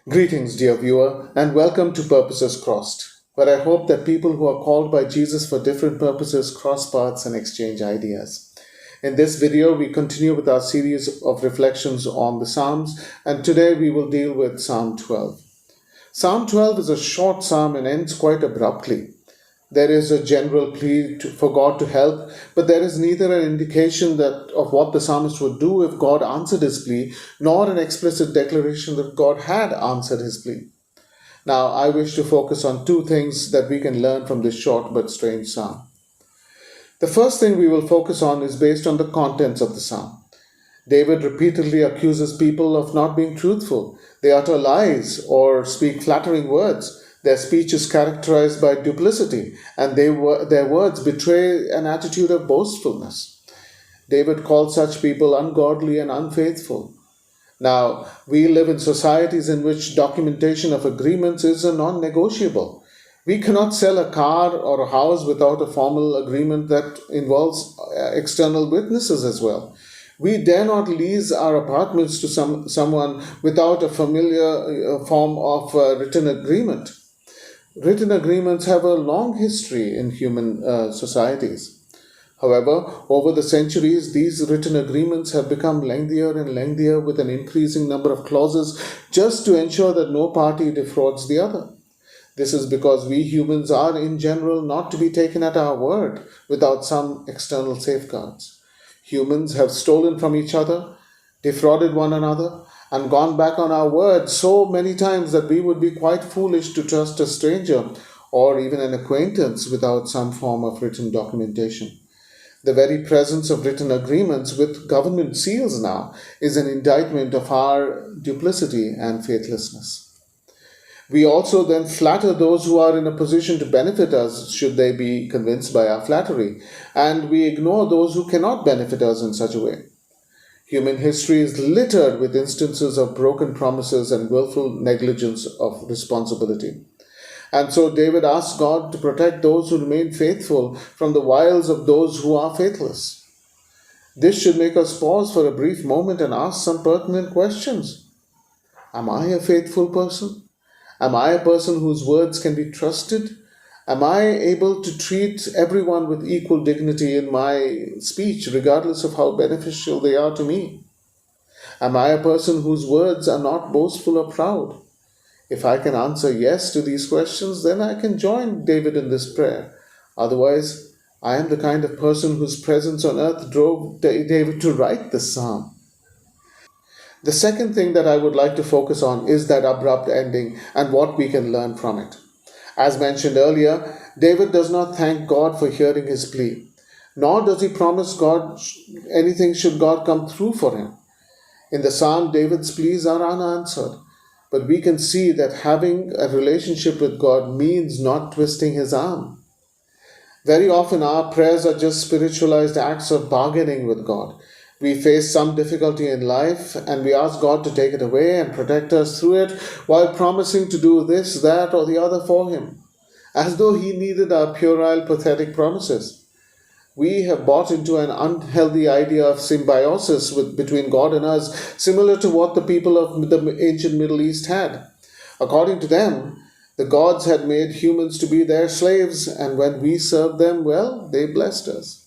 Greetings, dear viewer, and welcome to Purposes Crossed, where I hope that people who are called by Jesus for different purposes cross paths and exchange ideas. In this video, we continue with our series of reflections on the Psalms, and today we will deal with Psalm 12. Psalm 12 is a short psalm and ends quite abruptly. There is a general plea for God to help, but there is neither an indication of what the psalmist would do if God answered his plea, nor an explicit declaration that God had answered his plea. Now, I wish to focus on two things that we can learn from this short but strange psalm. The first thing we will focus on is based on the contents of the psalm. David repeatedly accuses people of not being truthful. They utter lies or speak flattering words. Their speech is characterized by duplicity, and their words betray an attitude of boastfulness. David called such people ungodly and unfaithful. Now, we live in societies in which documentation of agreements is a non negotiable. We cannot sell a car or a house without a formal agreement that involves external witnesses as well. We dare not lease our apartments to someone without a familiar form of written agreement. Written agreements have a long history in human societies. However, over the centuries, these written agreements have become lengthier and lengthier with an increasing number of clauses just to ensure that no party defrauds the other. This is because we humans are, in general, not to be taken at our word without some external safeguards. Humans have stolen from each other, defrauded one another, and gone back on our word so many times that we would be quite foolish to trust a stranger or even an acquaintance without some form of written documentation. The very presence of written agreements with government seals now is an indictment of our duplicity and faithlessness. We also then flatter those who are in a position to benefit us, should they be convinced by our flattery, and we ignore those who cannot benefit us in such a way. Human history is littered with instances of broken promises and willful negligence of responsibility. And so David asks God to protect those who remain faithful from the wiles of those who are faithless. This should make us pause for a brief moment and ask some pertinent questions. Am I a faithful person? Am I a person whose words can be trusted? Am I able to treat everyone with equal dignity in my speech, regardless of how beneficial they are to me? Am I a person whose words are not boastful or proud? If I can answer yes to these questions, then I can join David in this prayer. Otherwise, I am the kind of person whose presence on earth drove David to write this psalm. The second thing that I would like to focus on is that abrupt ending and what we can learn from it. As mentioned earlier, David does not thank God for hearing his plea, nor does he promise God anything should God come through for him. In the psalm, David's pleas are unanswered, but we can see that having a relationship with God means not twisting his arm. Very often, our prayers are just spiritualized acts of bargaining with God. We face some difficulty in life and we ask God to take it away and protect us through it while promising to do this, that, or the other for Him, as though He needed our puerile, pathetic promises. We have bought into an unhealthy idea of symbiosis between God and us, similar to what the people of the ancient Middle East had. According to them, the gods had made humans to be their slaves, and when we served them well, they blessed us.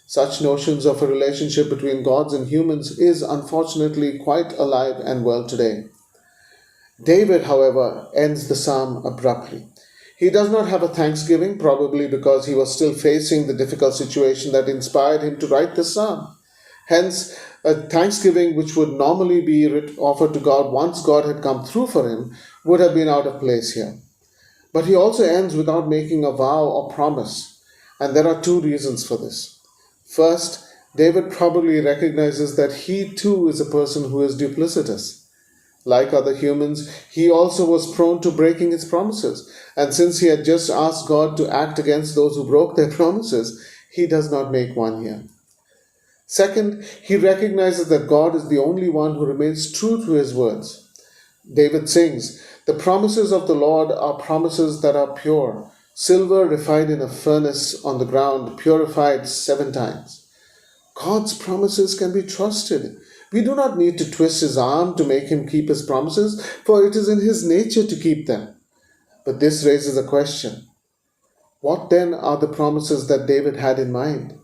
Such notions of a relationship between gods and humans is unfortunately quite alive and well today. David, however, ends the psalm abruptly. He does not have a thanksgiving, probably because he was still facing the difficult situation that inspired him to write this psalm. Hence, a thanksgiving which would normally be offered to God once God had come through for him would have been out of place here. But he also ends without making a vow or promise, and there are two reasons for this. First, David probably recognizes that he too is a person who is duplicitous. Like other humans, he also was prone to breaking his promises, and since he had just asked God to act against those who broke their promises, he does not make one here. Second, he recognizes that God is the only one who remains true to his words. David sings, "The promises of the Lord are promises that are pure, silver refined in a furnace on the ground, purified 7 times." God's promises can be trusted. We do not need to twist his arm to make him keep his promises, for it is in his nature to keep them. But this raises a question. What then are the promises that David had in mind?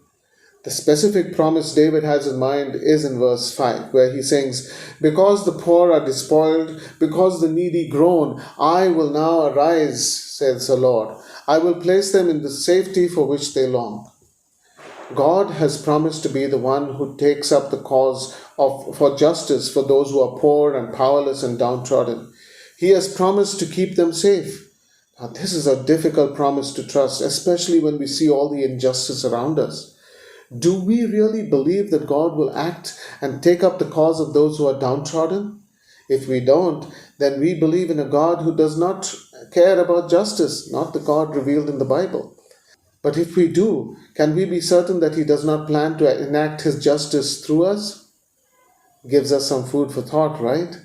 The specific promise David has in mind is in verse 5, where he sings, "Because the poor are despoiled, because the needy groan, I will now arise, says the Lord. I will place them in the safety for which they long." God has promised to be the one who takes up the cause for justice for those who are poor and powerless and downtrodden. He has promised to keep them safe. Now, this is a difficult promise to trust, especially when we see all the injustice around us. Do we really believe that God will act and take up the cause of those who are downtrodden? If we don't, then we believe in a God who does not care about justice, not the God revealed in the Bible. But if we do, can we be certain that He does not plan to enact His justice through us? Gives us some food for thought, right?